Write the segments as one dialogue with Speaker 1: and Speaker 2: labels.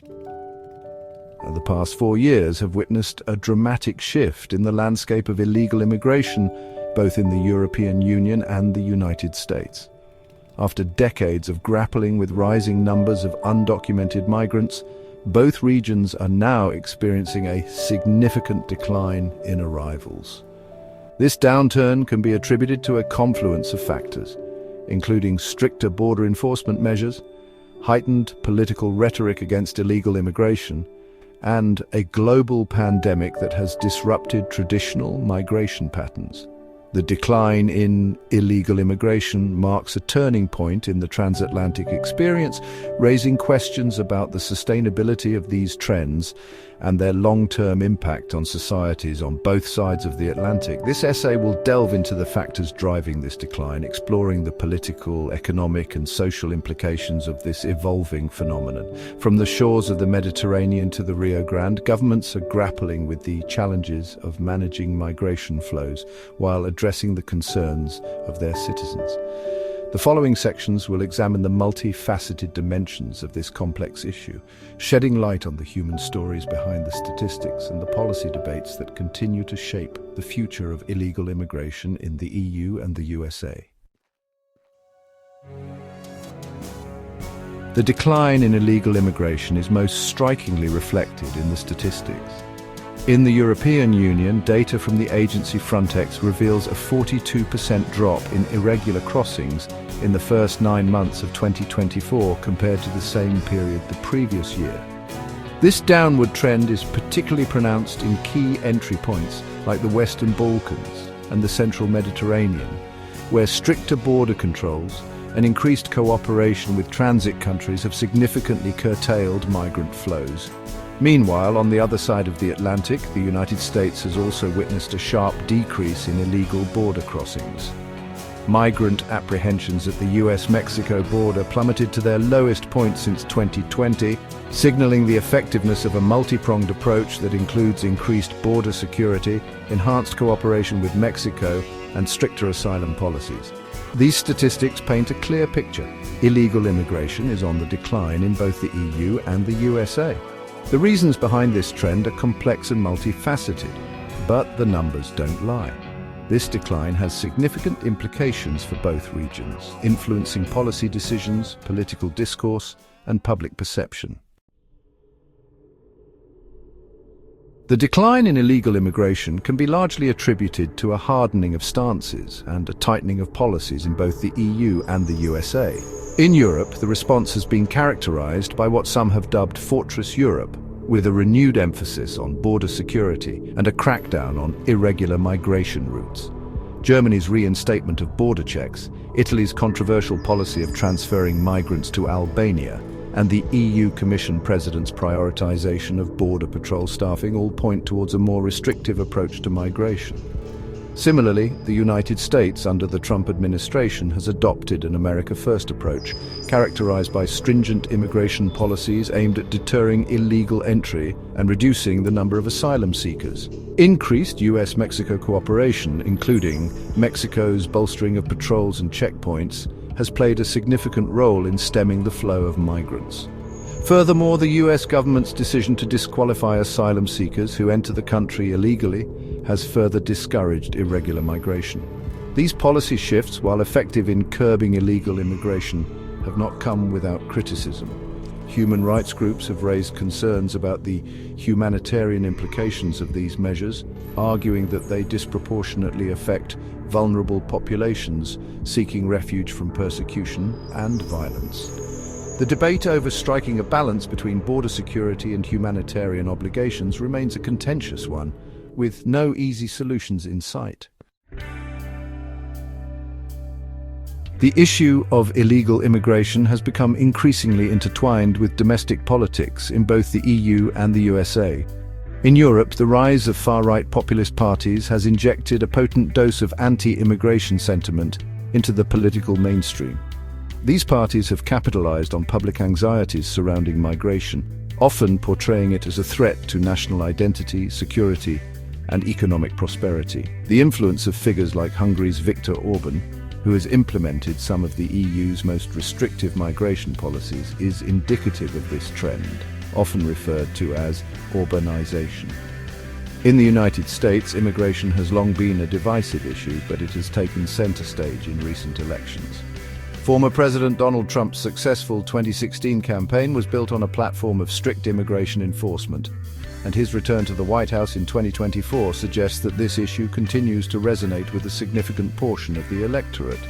Speaker 1: The past 4 years have witnessed a dramatic shift in the landscape of illegal immigration, both in the European Union and the United States. After decades of grappling with rising numbers of undocumented migrants, both regions are now experiencing a significant decline in arrivals. This downturn can be attributed to a confluence of factors, including stricter border enforcement measures, heightened political rhetoric against illegal immigration, and a global pandemic that has disrupted traditional migration patterns. The decline in illegal immigration marks a turning point in the transatlantic experience, raising questions about the sustainability of these trends and their long-term impact on societies on both sides of the Atlantic. This essay will delve into the factors driving this decline, exploring the political, economic, and social implications of this evolving phenomenon. From the shores of the Mediterranean to the Rio Grande, governments are grappling with the challenges of managing migration flows while addressing the concerns of their citizens. The following sections will examine the multifaceted dimensions of this complex issue, shedding light on the human stories behind the statistics and the policy debates that continue to shape the future of illegal immigration in the EU and the USA. The decline in illegal immigration is most strikingly reflected in the statistics. In the European Union, data from the agency Frontex reveals a 42% drop in irregular crossings in the first 9 months of 2024 compared to the same period the previous year. This downward trend is particularly pronounced in key entry points like the Western Balkans and the Central Mediterranean, where stricter border controls and increased cooperation with transit countries have significantly curtailed migrant flows. Meanwhile, on the other side of the Atlantic, the United States has also witnessed a sharp decrease in illegal border crossings. Migrant apprehensions at the US-Mexico border plummeted to their lowest point since 2020, signaling the effectiveness of a multi-pronged approach that includes increased border security, enhanced cooperation with Mexico, and stricter asylum policies. These statistics paint a clear picture. Illegal immigration is on the decline in both the EU and the USA. The reasons behind this trend are complex and multifaceted, but the numbers don't lie. This decline has significant implications for both regions, influencing policy decisions, political discourse, and public perception. The decline in illegal immigration can be largely attributed to a hardening of stances and a tightening of policies in both the EU and the USA. In Europe, the response has been characterized by what some have dubbed Fortress Europe, with a renewed emphasis on border security and a crackdown on irregular migration routes. Germany's reinstatement of border checks, Italy's controversial policy of transferring migrants to Albania, and the EU Commission President's prioritization of border patrol staffing all point towards a more restrictive approach to migration. Similarly, the United States, under the Trump administration, has adopted an America First approach, characterized by stringent immigration policies aimed at deterring illegal entry and reducing the number of asylum seekers. Increased US-Mexico cooperation, including Mexico's bolstering of patrols and checkpoints, has played a significant role in stemming the flow of migrants. Furthermore, the US government's decision to disqualify asylum seekers who enter the country illegally has further discouraged irregular migration. These policy shifts, while effective in curbing illegal immigration, have not come without criticism. Human rights groups have raised concerns about the humanitarian implications of these measures, arguing that they disproportionately affect vulnerable populations seeking refuge from persecution and violence. The debate over striking a balance between border security and humanitarian obligations remains a contentious one, with no easy solutions in sight. The issue of illegal immigration has become increasingly intertwined with domestic politics in both the EU and the USA. In Europe, the rise of far-right populist parties has injected a potent dose of anti-immigration sentiment into the political mainstream. These parties have capitalized on public anxieties surrounding migration, often portraying it as a threat to national identity, security, and economic prosperity. The influence of figures like Hungary's Viktor Orban, who has implemented some of the EU's most restrictive migration policies, is indicative of this trend. often referred to as urbanization. In the United States, immigration has long been a divisive issue, but it has taken center stage in recent elections. Former President Donald Trump's successful 2016 campaign was built on a platform of strict immigration enforcement, and his return to the White House in 2024 suggests that this issue continues to resonate with a significant portion of the electorate.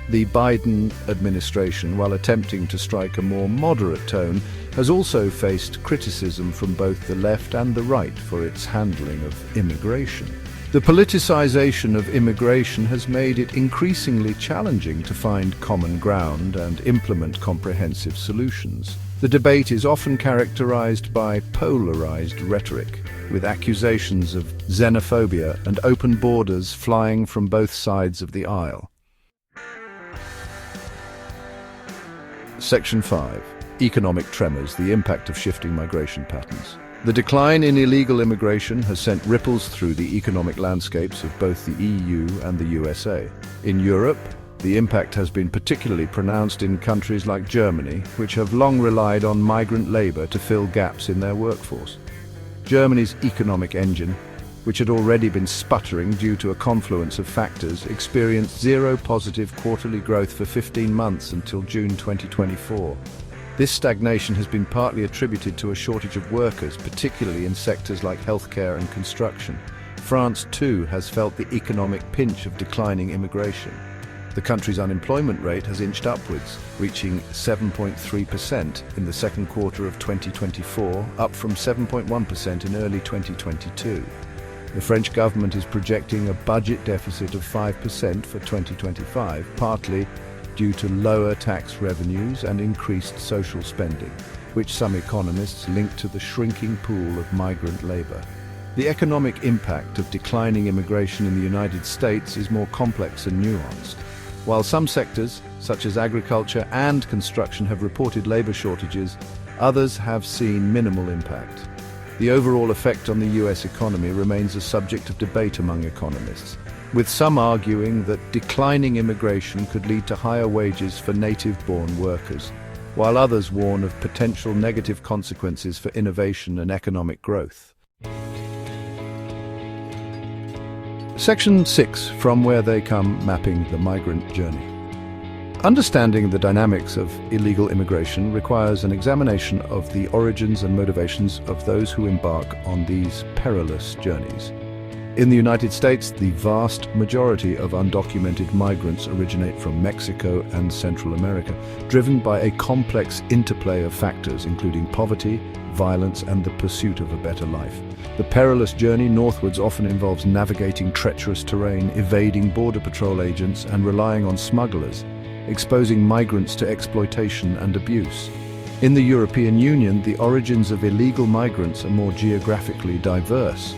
Speaker 1: The Biden administration, while attempting to strike a more moderate tone, has also faced criticism from both the left and the right for its handling of immigration. The politicization of immigration has made it increasingly challenging to find common ground and implement comprehensive solutions. The debate is often characterized by polarized rhetoric, with accusations of xenophobia and open borders flying from both sides of the aisle. Section 5. Economic tremors, the impact of shifting migration patterns. The decline in illegal immigration has sent ripples through the economic landscapes of both the EU and the USA. In Europe, the impact has been particularly pronounced in countries like Germany, which have long relied on migrant labor to fill gaps in their workforce. Germany's economic engine, which had already been sputtering due to a confluence of factors, experienced zero positive quarterly growth for 15 months until June 2024. This stagnation has been partly attributed to a shortage of workers, particularly in sectors like healthcare and construction. France, too, has felt the economic pinch of declining immigration. The country's unemployment rate has inched upwards, reaching 7.3% in the second quarter of 2024, up from 7.1% in early 2022. The French government is projecting a budget deficit of 5% for 2025, partly due to lower tax revenues and increased social spending, which some economists link to the shrinking pool of migrant labor. The economic impact of declining immigration in the United States is more complex and nuanced. While some sectors, such as agriculture and construction, have reported labor shortages, others have seen minimal impact. The overall effect on the US economy remains a subject of debate among economists, with some arguing that declining immigration could lead to higher wages for native-born workers, while others warn of potential negative consequences for innovation and economic growth. Section 6. From Where They Come, Mapping the Migrant Journey. Understanding the dynamics of illegal immigration requires an examination of the origins and motivations of those who embark on these perilous journeys. In the United States, the vast majority of undocumented migrants originate from Mexico and Central America, driven by a complex interplay of factors including poverty, violence, and the pursuit of a better life. The perilous journey northwards often involves navigating treacherous terrain, evading border patrol agents, and relying on smugglers, exposing migrants to exploitation and abuse. In the European Union, the origins of illegal migrants are more geographically diverse.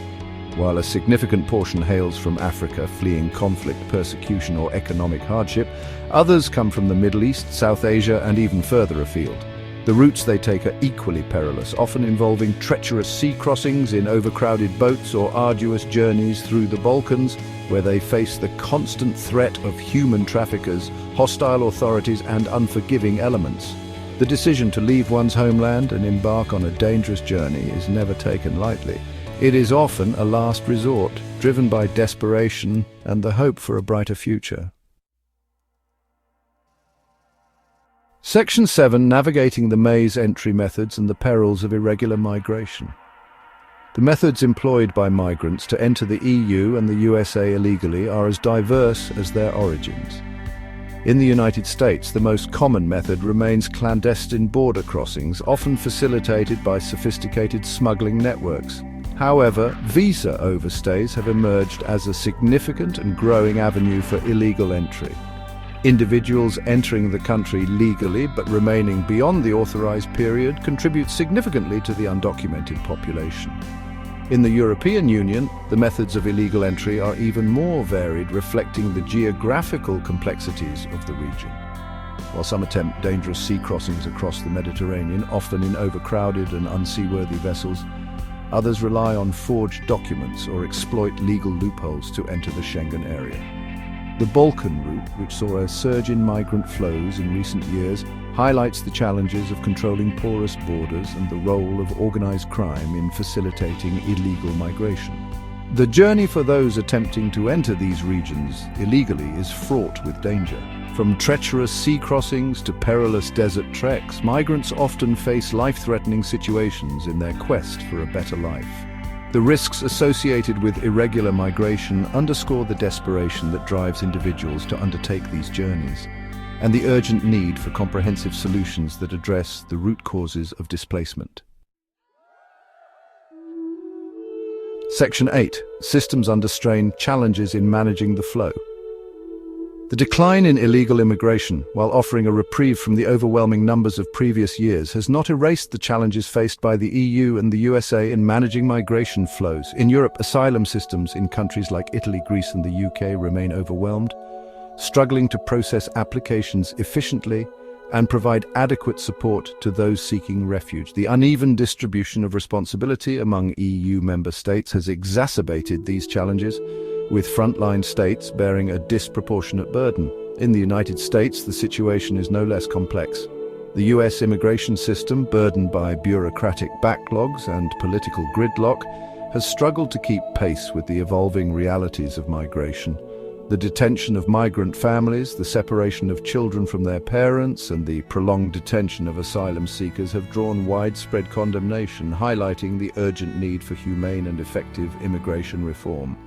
Speaker 1: While a significant portion hails from Africa, fleeing conflict, persecution, or economic hardship, others come from the Middle East, South Asia, and even further afield. The routes they take are equally perilous, often involving treacherous sea crossings in overcrowded boats or arduous journeys through the Balkans, where they face the constant threat of human traffickers, hostile authorities, and unforgiving elements. The decision to leave one's homeland and embark on a dangerous journey is never taken lightly. It is often a last resort, driven by desperation and the hope for a brighter future. Section 7. Navigating the maze entry methods and the perils of irregular migration. The methods employed by migrants to enter the EU and the USA illegally are as diverse as their origins. In the United States, the most common method remains clandestine border crossings, often facilitated by sophisticated smuggling networks. However, visa overstays have emerged as a significant and growing avenue for illegal entry. Individuals entering the country legally but remaining beyond the authorized period contribute significantly to the undocumented population. In the European Union, the methods of illegal entry are even more varied, reflecting the geographical complexities of the region. While some attempt dangerous sea crossings across the Mediterranean, often in overcrowded and unseaworthy vessels, others rely on forged documents or exploit legal loopholes to enter the Schengen area. The Balkan route, which saw a surge in migrant flows in recent years, highlights the challenges of controlling porous borders and the role of organized crime in facilitating illegal migration. The journey for those attempting to enter these regions illegally is fraught with danger. From treacherous sea crossings to perilous desert treks, migrants often face life-threatening situations in their quest for a better life. The risks associated with irregular migration underscore the desperation that drives individuals to undertake these journeys, and the urgent need for comprehensive solutions that address the root causes of displacement. Section 8. Systems under strain, challenges in managing the flow. The decline in illegal immigration, while offering a reprieve from the overwhelming numbers of previous years, has not erased the challenges faced by the EU and the USA in managing migration flows. In Europe, asylum systems in countries like Italy, Greece, and the UK remain overwhelmed, struggling to process applications efficiently and provide adequate support to those seeking refuge. The uneven distribution of responsibility among EU member states has exacerbated these challenges, with frontline states bearing a disproportionate burden. In the United States, the situation is no less complex. The US immigration system, burdened by bureaucratic backlogs and political gridlock, has struggled to keep pace with the evolving realities of migration. The detention of migrant families, the separation of children from their parents, and the prolonged detention of asylum seekers have drawn widespread condemnation, highlighting the urgent need for humane and effective immigration reform.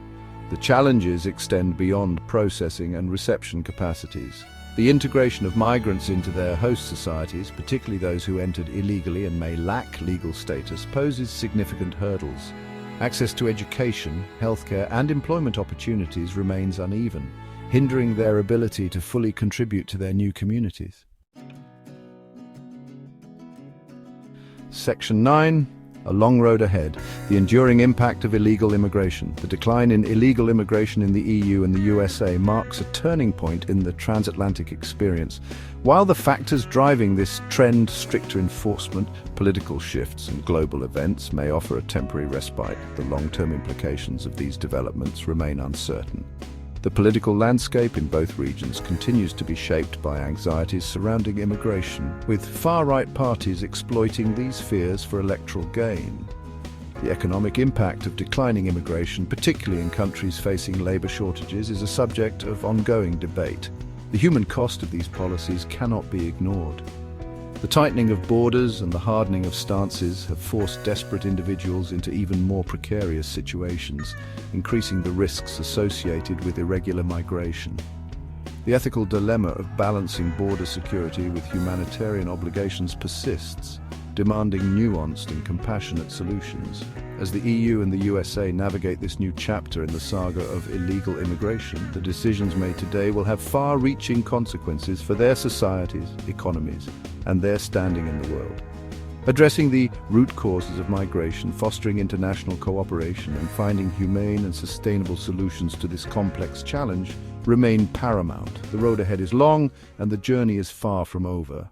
Speaker 1: The challenges extend beyond processing and reception capacities. The integration of migrants into their host societies, particularly those who entered illegally and may lack legal status, poses significant hurdles. Access to education, healthcare, and employment opportunities remains uneven, hindering their ability to fully contribute to their new communities. Section 9. A long road ahead. The enduring impact of illegal immigration. The decline in illegal immigration in the EU and the USA marks a turning point in the transatlantic experience. While the factors driving this trend, stricter enforcement, political shifts, and global events, may offer a temporary respite, the long-term implications of these developments remain uncertain. The political landscape in both regions continues to be shaped by anxieties surrounding immigration, with far-right parties exploiting these fears for electoral gain. The economic impact of declining immigration, particularly in countries facing labor shortages, is a subject of ongoing debate. The human cost of these policies cannot be ignored. The tightening of borders and the hardening of stances have forced desperate individuals into even more precarious situations, increasing the risks associated with irregular migration. The ethical dilemma of balancing border security with humanitarian obligations persists, demanding nuanced and compassionate solutions. As the EU and the USA navigate this new chapter in the saga of illegal immigration, the decisions made today will have far-reaching consequences for their societies, economies, and their standing in the world. Addressing the root causes of migration, fostering international cooperation, and finding humane and sustainable solutions to this complex challenge remain paramount. The road ahead is long, and the journey is far from over.